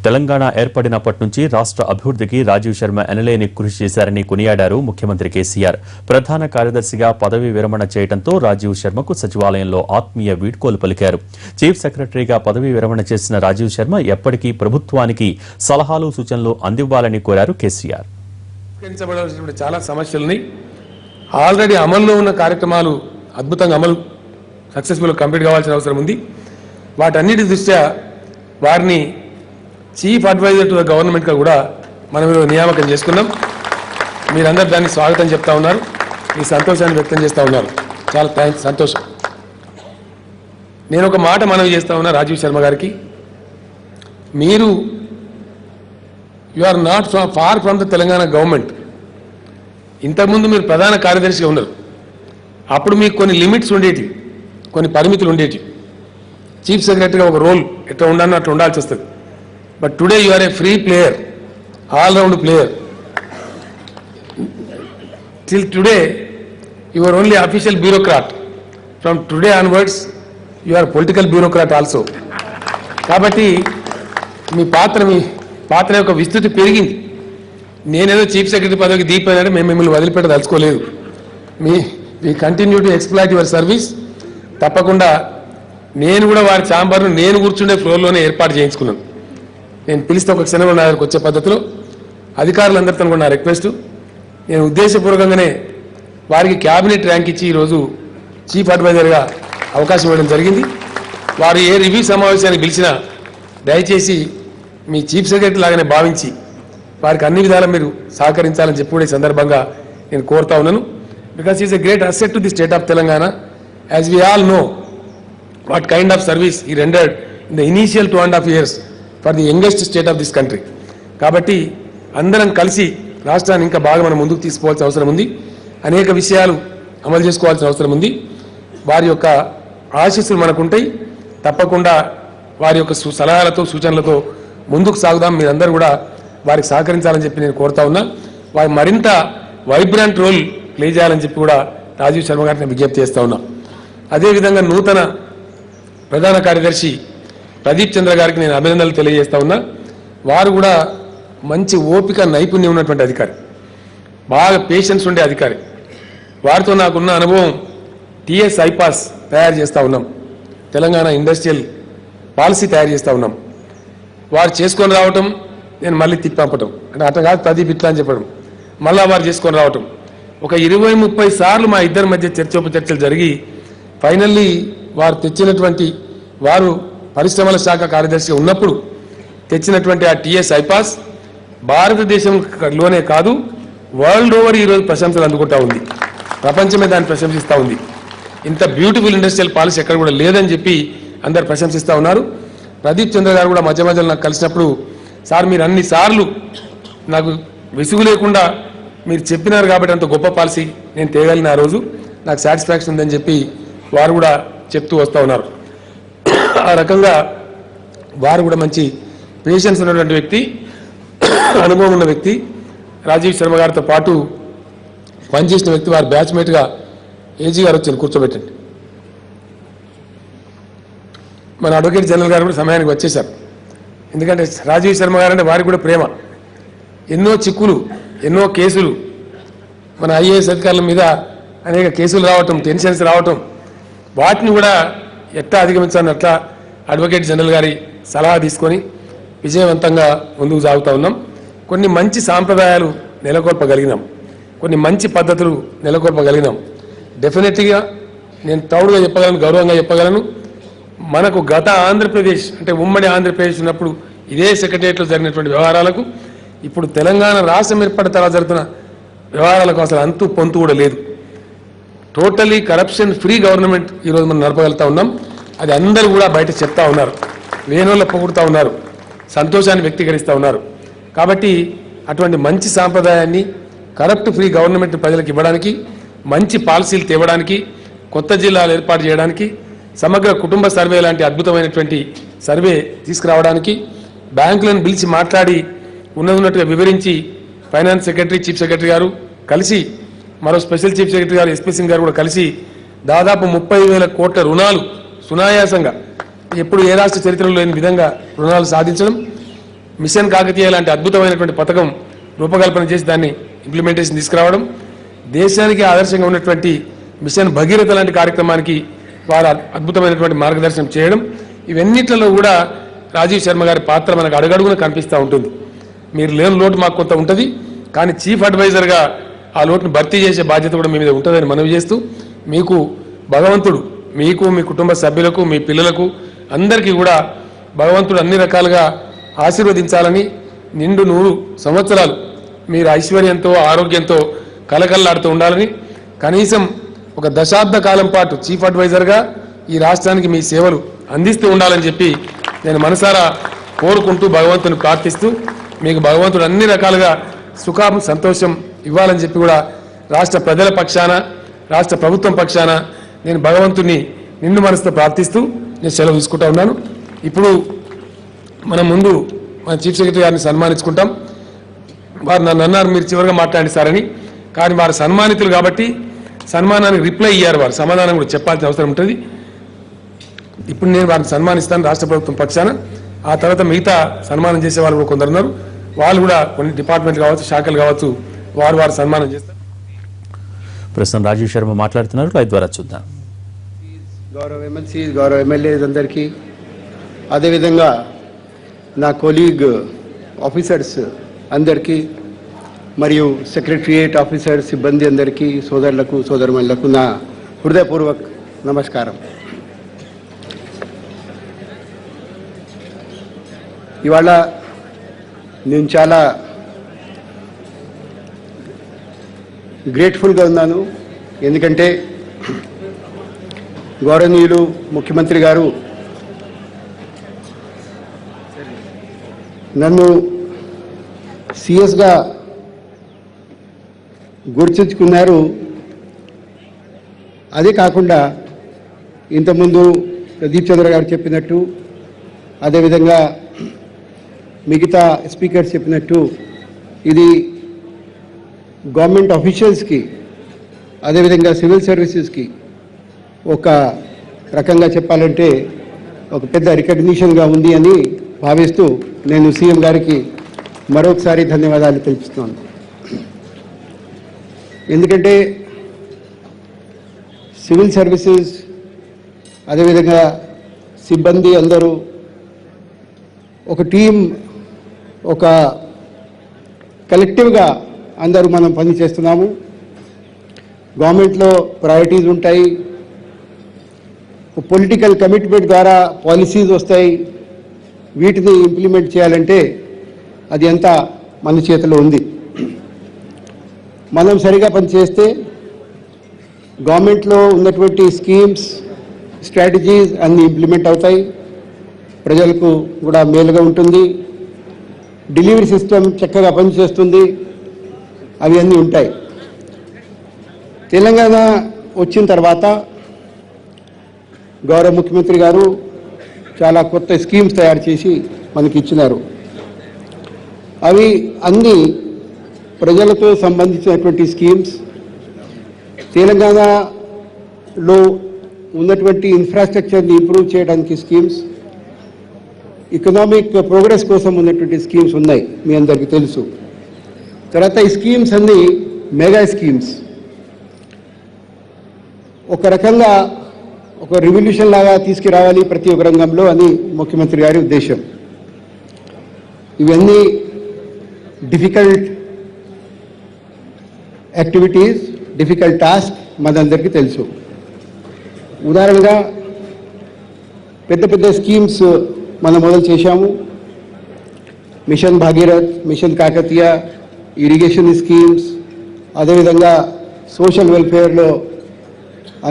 తెలంగాణ ఏర్పడినప్పటి నుంచి రాష్ట్ర అభివృద్ధికి రాజీవ్ శర్మ ఎనలేని కృషి చేశారని కొనియాడారు ముఖ్యమంత్రి కేసీఆర్. ప్రధాన కార్యదర్శిగా పదవీ విరమణ చేయడంతో రాజీవ్ శర్మకు సచివాలయంలో ఆత్మీయ వీడ్కోలు పలికారు. చీఫ్ సెక్రటరీగా పదవీ విరమణ చేసిన రాజీవ్ శర్మ ఎప్పటికీ ప్రభుత్వానికి సలహాలు సూచనలు అందివ్వాలని కోరారు కేసీఆర్. చాలా సమస్యలని ఆల్రెడీ అమల్లో ఉన్న కార్యక్రమాలు అద్భుతంగా అమలు సక్సెస్ఫుల్ కంప్లీట్ కావాల్సిన అవసరం ఉంది. వాటన్నిటి దృష్ట్యా వారిని చీఫ్ అడ్వైజర్ టు ద గవర్నమెంట్గా కూడా మనం నియామకం చేసుకున్నాం. మీరందరూ దాన్ని స్వాగతం చెప్తా ఉన్నారు, మీ సంతోషాన్ని వ్యక్తం చేస్తూ ఉన్నారు. చాలా థ్యాంక్స్, సంతోషం. నేను ఒక మాట మనవి చేస్తా ఉన్నా రాజీవ్ శర్మ గారికి, మీరు you are not far from the Telangana government. ఇంతకుముందు మీరు ప్రధాన కార్యదర్శిగా ఉన్నారు, అప్పుడు మీకు కొన్ని లిమిట్స్ ఉండేవి, కొన్ని పరిమితులు ఉండేవి. చీఫ్ సెక్రటరీగా ఒక రోల్ ఎట్లా ఉండాలని అట్లా ఉండాల్సి వస్తుంది. But today you are a free player, all round player. Till today you are only official bureaucrat. From today onwards you are political bureaucrat also. కాబట్టి మీ పాత్ర యొక్క విస్తృతి పెరిగింది. నేనేదో చీఫ్ సెక్రటరీ పదవికి దీపోయినట్టు మేము మిమ్మల్ని వదిలిపెట్టదలుచుకోలేదు. మీ continue to exploit your service. తప్పకుండా నేను కూడా వారి ఛాంబర్ను నేను కూర్చుండే ఫ్లోర్లోనే ఏర్పాటు చేయించుకున్నాను. నేను పిలిస్తే ఒక క్షణంలో నా దగ్గరకు వచ్చే పద్ధతిలో అధికారులందరితో కూడా నా రిక్వెస్ట్, నేను ఉద్దేశపూర్వకంగానే వారికి క్యాబినెట్ ర్యాంక్ ఇచ్చి ఈరోజు చీఫ్ అడ్వైజర్గా అవకాశం ఇవ్వడం జరిగింది. వారు ఏ రివ్యూ సమావేశానికి పిలిచినా దయచేసి మీ చీఫ్ సెక్రటరీ లాగానే భావించి వారికి అన్ని విధాలా మీరు సహకరించాలని చెప్పి కూడా ఈ సందర్భంగా నేను కోరుతా ఉన్నాను. Because is a great asset to the state of Telangana. As we all know what kind of service he rendered in the initial 2.5 years for the youngest state of this country. కాబట్టి అందరం కలిసి రాష్ట్రాన్ని ఇంకా బాగా మనం ముందుకు తీసుకోవాల్సిన అవసరం ఉంది. అనేక విషయాలు అమలు చేసుకోవాల్సిన అవసరం ఉంది. వారి యొక్క ఆశీస్సులు మనకుంటాయి. తప్పకుండా వారి యొక్క సలహాలతో సూచనలతో ముందుకు సాగుదాం. మీరందరూ కూడా వారికి సహకరించాలని చెప్పి నేను కోరుతా ఉన్నా. వారి మరింత వైబ్రెంట్ రోల్ ప్లే చేయాలని చెప్పి కూడా రాజీవ్ శర్మ గారిని విజ్ఞప్తి చేస్తా ఉన్నా. అదేవిధంగా నూతన ప్రధాన కార్యదర్శి ప్రదీప్ చంద్ర గారికి నేను అభినందనలు తెలియజేస్తా ఉన్నా. వారు కూడా మంచి ఓపిక నైపుణ్యం ఉన్నటువంటి అధికారి, బాగా పేషెన్స్ ఉండే అధికారి. వారితో నాకున్న అనుభవం టీఎస్ ఐపాస్ తయారు చేస్తూ ఉన్నాం, తెలంగాణ ఇండస్ట్రియల్ పాలసీ తయారు చేస్తూ ఉన్నాం. వారు చేసుకొని రావటం, నేను మళ్ళీ తిప్పంపటం, అంటే అట్లా కాదు ప్రదీప్ ఇట్లా అని చెప్పడం, మళ్ళా వారు చేసుకొని రావటం. ఒక 20-30 సార్లు మా ఇద్దరి మధ్య చర్చోపచర్చలు జరిగి ఫైనల్లీ వారు పరిశ్రమల శాఖ కార్యదర్శిగా ఉన్నప్పుడు తెచ్చినటువంటి ఆ టీఎస్ ఐపాస్ భారతదేశంలోనే కాదు వరల్డ్ ఓవర్ ఈరోజు ప్రశంసలు అందుకుంటా ఉంది. ప్రపంచమే దాన్ని ప్రశంసిస్తూ ఉంది. ఇంత బ్యూటిఫుల్ ఇండస్ట్రియల్ పాలసీ ఎక్కడ కూడా లేదని చెప్పి అందరు ప్రశంసిస్తూ ఉన్నారు. ప్రదీప్ చంద్ర గారు కూడా మధ్య మధ్యలో నాకు కలిసినప్పుడు, సార్ మీరు అన్ని సార్లు నాకు విసుగు లేకుండా మీరు చెప్పినారు కాబట్టి అంత గొప్ప పాలసీ నేను తేగలిగిన ఆ రోజు నాకు సాటిస్ఫాక్షన్ ఉందని చెప్పి వారు కూడా చెప్తూ వస్తూ ఉన్నారు. ఆ రకంగా వారు కూడా మంచి పేషెన్స్ ఉన్నటువంటి వ్యక్తి, అనుభవం ఉన్న వ్యక్తి. రాజీవ్ శర్మ గారితో పాటు పనిచేసిన వ్యక్తి, వారి బ్యాచ్మేట్గా ఏజీ గారు వచ్చి కూర్చోబెట్టండి. మన అడ్వకేట్ జనరల్ గారు కూడా సమయానికి వచ్చేశారు. ఎందుకంటే రాజీవ్ శర్మ గారు అంటే వారికి కూడా ప్రేమ. ఎన్నో చిక్కులు, ఎన్నో కేసులు, మన ఐఏఎస్ అధికారుల మీద అనేక కేసులు రావటం, టెన్షన్స్ రావటం, వాటిని కూడా ఎట్లా అధిగమించాలని అట్లా అడ్వకేట్ జనరల్ గారి సలహా తీసుకొని విజయవంతంగా ముందుకు సాగుతూ ఉన్నాం. కొన్ని మంచి సాంప్రదాయాలు నెలకొల్పగలిగినాం, కొన్ని మంచి పద్ధతులు నెలకొల్పగలిగినాం. డెఫినెట్గా నేను ప్రౌడ్గా చెప్పగలను, గౌరవంగా చెప్పగలను. మనకు గత ఆంధ్రప్రదేశ్ అంటే ఉమ్మడి ఆంధ్రప్రదేశ్ ఉన్నప్పుడు ఇదే సెక్రటరియట్లో జరిగినటువంటి వ్యవహారాలకు ఇప్పుడు తెలంగాణ రాష్ట్రం ఏర్పడిన తర్వాత జరుగుతున్న వ్యవహారాలకు అసలు అంతు పొంతు కూడా లేదు. టోటలీ కరప్షన్ ఫ్రీ గవర్నమెంట్ ఈరోజు మనం నడపగలుగుతా ఉన్నాం. అది అందరూ కూడా బయట చెప్తా ఉన్నారు, వేణువుల్లో పొగుడుతూ ఉన్నారు, సంతోషాన్ని వ్యక్తీకరిస్తూ ఉన్నారు. కాబట్టి అటువంటి మంచి సాంప్రదాయాన్ని, కరప్ట్ ఫ్రీ గవర్నమెంట్ ప్రజలకు ఇవ్వడానికి, మంచి పాలసీలు తేవడానికి, కొత్త జిల్లాలు ఏర్పాటు చేయడానికి, సమగ్ర కుటుంబ సర్వే లాంటి అద్భుతమైనటువంటి సర్వే తీసుకురావడానికి, బ్యాంకులను పిలిచి మాట్లాడి ఉన్నట్టుగా వివరించి ఫైనాన్స్ సెక్రటరీ, చీఫ్ సెక్రటరీ గారు కలిసి, మరో స్పెషల్ చీఫ్ సెక్రటరీ గారు ఎస్పీ సింగ్ గారు కూడా కలిసి దాదాపు 30,000 కోట్ల రుణాలు సునాయాసంగా ఎప్పుడు ఏ రాష్ట్ర చరిత్రలో లేని విధంగా రుణాలు సాధించడం, మిషన్ కాకతీయ లాంటి అద్భుతమైనటువంటి పథకం రూపకల్పన చేసి దాన్ని ఇంప్లిమెంటేషన్ తీసుకురావడం, దేశానికి ఆదర్శంగా ఉన్నటువంటి మిషన్ భగీరథ లాంటి కార్యక్రమానికి వారు అద్భుతమైనటువంటి మార్గదర్శనం చేయడం, ఇవన్నిట్లలో కూడా రాజీవ్ శర్మ గారి పాత్ర మనకు అడుగడుగున కనిపిస్తూ ఉంటుంది. మీరు లేని లోటు మాకు కొంత ఉంటుంది, కానీ చీఫ్ అడ్వైజర్గా ఆ లోటును భర్తీ చేసే బాధ్యత కూడా మీ మీద ఉంటుందని మనవి చేస్తూ, మీకు భగవంతుడు, మీకు మీ కుటుంబ సభ్యులకు, మీ పిల్లలకు అందరికీ కూడా భగవంతుడు అన్ని రకాలుగా ఆశీర్వదించాలని, నిండు 100 సంవత్సరాలు మీరు ఐశ్వర్యంతో ఆరోగ్యంతో కలకల్లాడుతూ ఉండాలని, కనీసం ఒక దశాబ్ద కాలం పాటు చీఫ్ అడ్వైజర్గా ఈ రాష్ట్రానికి మీ సేవలు అందిస్తూ ఉండాలని చెప్పి నేను మనసారా కోరుకుంటూ భగవంతుని ప్రార్థిస్తూ, మీకు భగవంతుడు అన్ని రకాలుగా సుఖం సంతోషం ఇవ్వాలని చెప్పి కూడా రాష్ట్ర ప్రజల పక్షాన, రాష్ట్ర ప్రభుత్వం పక్షాన నేను భగవంతుని నిండు మనసుతో ప్రార్థిస్తూ నేను సెలవు తీసుకుంటా ఉన్నాను. ఇప్పుడు మనం ముందు మన చీఫ్ సెక్రటరీ గారిని సన్మానించుకుంటాం. వారు నన్ను అన్నారు మీరు చివరిగా మాట్లాడండి సార్ అని, కానీ వారు సన్మానితులు కాబట్టి సన్మానానికి రిప్లై ఇయ్యారు, వారు సమాధానం కూడా చెప్పాల్సిన అవసరం ఉంటుంది. ఇప్పుడు నేను వారిని సన్మానిస్తాను రాష్ట్ర ప్రభుత్వం పక్షాన. ఆ తర్వాత మిగతా సన్మానం చేసే వాళ్ళు కూడా కొందరు ఉన్నారు, వాళ్ళు కూడా కొన్ని డిపార్ట్మెంట్లు కావచ్చు, శాఖలు కావచ్చు, వారు సన్మానం చేస్తారు. ప్రస్తుతం రాజీవ్ శర్మ మాట్లాడుతున్నారు, లైవ్ ద్వారా చూద్దాం. గౌరవ ఎమ్మెల్సీ, గౌరవ ఎమ్మెల్యేస్ అందరికీ, అదేవిధంగా నా కొలీగ్ ఆఫీసర్స్ అందరికీ మరియు సెక్రటరియేట్ ఆఫీసర్ సిబ్బంది అందరికీ, సోదరులకు సోదరుమణులకు నా హృదయపూర్వక నమస్కారం. ఇవాళ నేను చాలా గ్రేట్ఫుల్గా ఉన్నాను, ఎందుకంటే గౌరవనీయులు ముఖ్యమంత్రి గారు నన్ను సీఎస్గా గుర్తించుకున్నారు. అదే కాకుండా ఇంతకుముందు ప్రదీప్ చంద్ర గారు చెప్పినట్టు, అదేవిధంగా మిగతా స్పీకర్స్ చెప్పినట్టు, ఇది గవర్నమెంట్ ఆఫీషియల్స్కి, అదేవిధంగా సివిల్ సర్వీసెస్కి ఒక రకంగా చెప్పాలంటే ఒక పెద్ద రికగ్నిషన్గా ఉంది అని భావిస్తూ నేను సీఎం గారికి మరొకసారి ధన్యవాదాలు తెలుపుతున్నాను. ఎందుకంటే సివిల్ సర్వీసెస్, అదేవిధంగా సిబ్బంది అందరూ ఒక టీం, ఒక కలెక్టివ్గా అందరూ మనం పని చేస్తున్నాము. గవర్నమెంట్లో ప్రయారిటీస్ ఉంటాయి, పొలిటికల్ కమిట్మెంట్ ద్వారా పాలసీస్ వస్తాయి, వీటిని ఇంప్లిమెంట్ చేయాలంటే అది అంతా మన చేతిలో ఉంది. మనం సరిగా పనిచేస్తే గవర్నమెంట్లో ఉన్నటువంటి స్కీమ్స్, స్ట్రాటజీస్ అన్నీ ఇంప్లిమెంట్ అవుతాయి, ప్రజలకు కూడా మేలుగా ఉంటుంది, డెలివరీ సిస్టమ్ చక్కగా పనిచేస్తుంది, అవి అన్నీ ఉంటాయి. తెలంగాణ వచ్చిన తర్వాత గౌరవ ముఖ్యమంత్రి గారు చాలా కొత్త స్కీమ్స్ తయారు చేసి మనకి ఇచ్చినారు. అవి అన్నీ ప్రజలతో సంబంధించినటువంటి స్కీమ్స్, తెలంగాణలో ఉన్నటువంటి ఇన్ఫ్రాస్ట్రక్చర్ని ఇంప్రూవ్ చేయడానికి స్కీమ్స్, ఎకనామిక్ ప్రోగ్రెస్ కోసం ఉన్నటువంటి స్కీమ్స్ ఉన్నాయి, మీ అందరికీ తెలుసు. తర్వాత ఈ స్కీమ్స్ అన్నీ మెగా స్కీమ్స్, ఒక రకంగా ఒక రెవల్యూషన్ లాగా తీసుకురావాలి ప్రతి ఒక్క రంగంలో అని ముఖ్యమంత్రి గారి ఉద్దేశం. ఇవన్నీ డిఫికల్ట్ యాక్టివిటీస్, డిఫికల్ట్ టాస్క్ మనందరికీ తెలుసు. ఉదాహరణగా పెద్ద పెద్ద స్కీమ్స్ మనం మొదలు చేశాము. Mission Bhagirath, mission Kakatiya, irrigation schemes, అదేవిధంగా సోషల్ వెల్ఫేర్లో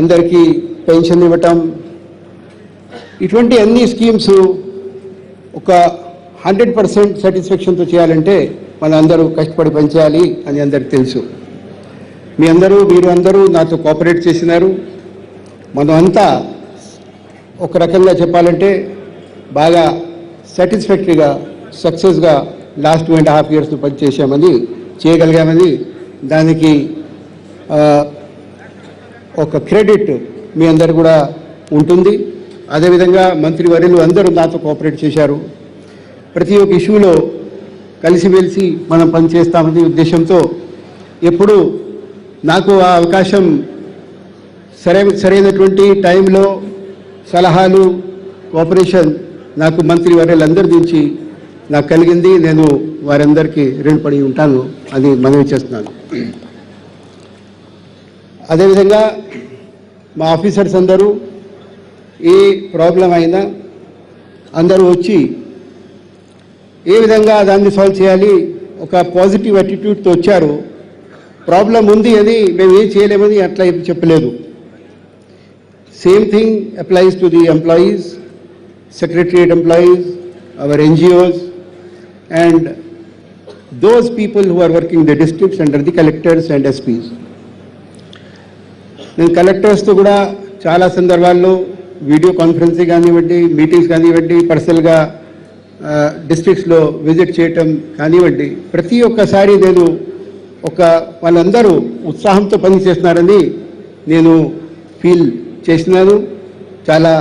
అందరికీ పెన్షన్ ఇవ్వటం, ఇటువంటి అన్ని స్కీమ్స్ ఒక 100% సాటిస్ఫాక్షన్తో చేయాలంటే మన అందరూ కష్టపడి పనిచేయాలి అని అందరికీ తెలుసు. మీరు అందరూ నాతో కోఆపరేట్ చేసినారు. మనం అంతా ఒక రకంగా చెప్పాలంటే బాగా సాటిస్ఫాక్టరీగా, సక్సెస్గా లాస్ట్ 2.5 years పనిచేసామని, చేయగలిగామని దానికి ఒక క్రెడిట్ మీ అందరు కూడా ఉంటుంది. అదేవిధంగా మంత్రివర్యులు అందరూ నాతో కోఆపరేట్ చేశారు. ప్రతి ఒక్క ఇష్యూలో కలిసిమెలిసి మనం పనిచేస్తామనే ఉద్దేశంతో ఎప్పుడు నాకు ఆ అవకాశం సరైనటువంటి టైంలో సలహాలు కోఆపరేషన్ నాకు మంత్రి వర్యులందరి నుంచి నాకు కలిగింది. నేను వారందరికీ రుణపడి ఉంటాను అని మనవి చేస్తున్నాను. అదేవిధంగా మా ఆఫీసర్స్ అందరూ ఏ ప్రాబ్లం అయినా అందరూ వచ్చి ఏ విధంగా దాన్ని సాల్వ్ చేయాలి ఒక పాజిటివ్ యాటిట్యూడ్తో వచ్చారు. ప్రాబ్లం ఉంది అని మేము ఏం చేయలేమని అట్లా చెప్పలేదు. Same thing applies to the employees, secretariat employees, our NGOs, and those people who are working in the districts under the collectors and SPs. నేను కలెక్టర్స్తో కూడా చాలా సందర్భాల్లో వీడియో కాన్ఫరెన్సింగ్ కానివ్వండి, మీటింగ్స్ కానివ్వండి, పర్సనల్గా డిస్ట్రిక్ట్స్లో విజిట్ చేయటం కానివ్వండి, ప్రతి ఒక్కసారి నేను వాళ్ళందరూ ఉత్సాహంతో పని చేస్తున్నారని నేను ఫీల్ చేసినాను. చాలా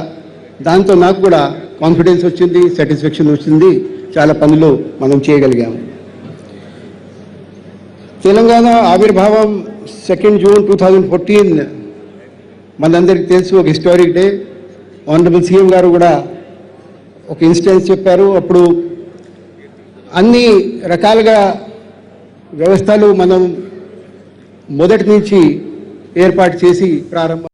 దాంతో నాకు కూడా కాన్ఫిడెన్స్ వచ్చింది, సాటిస్ఫాక్షన్ వచ్చింది. చాలా పనులు మనం చేయగలిగాము. తెలంగాణ ఆవిర్భావం 2 జూన్ 2014 మనందరికీ తెలుసు, ఒక హిస్టారిక్ డే. ఆనరబుల్ సీఎం గారు కూడా ఒక ఇన్సిడెన్స్ చెప్పారు. అప్పుడు అన్ని రకాలుగా వ్యవస్థలు మనం మొదటి నుంచి ఏర్పాటు చేసి ప్రారంభం